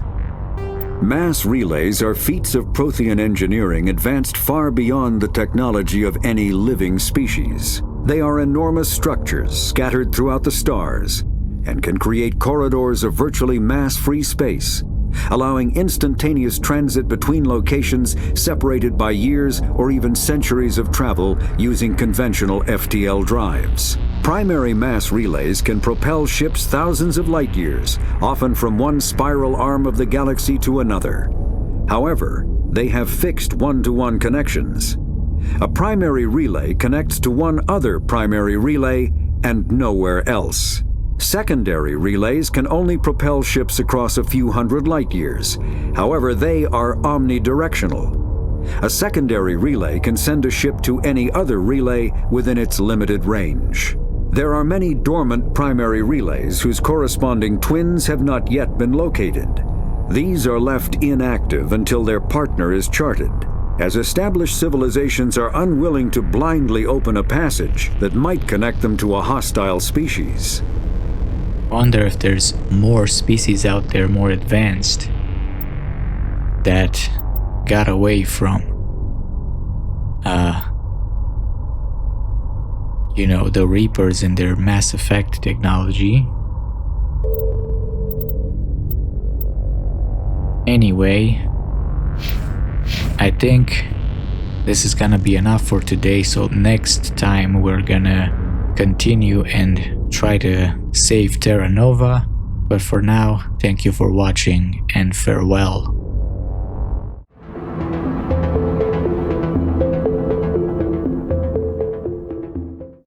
Mass relays are feats of Prothean engineering advanced far beyond the technology of any living species. They are enormous structures scattered throughout the stars and can create corridors of virtually mass-free space allowing instantaneous transit between locations separated by years or even centuries of travel using conventional FTL drives. Primary mass relays can propel ships thousands of light years, often from one spiral arm of the galaxy to another. However, they have fixed one-to-one connections. A primary relay connects to one other primary relay and nowhere else. Secondary relays can only propel ships across a few hundred light years. However, they are omnidirectional. A secondary relay can send a ship to any other relay within its limited range. There are many dormant primary relays whose corresponding twins have not yet been located. These are left inactive until their partner is charted, as established civilizations are unwilling to blindly open a passage that might connect them to a hostile species. Wonder if there's more species out there more advanced that got away from the Reapers and their Mass Effect technology. Anyway, I think this is gonna be enough for today, so next time we're gonna continue and try to save Terra Nova. But for now, thank you for watching and farewell.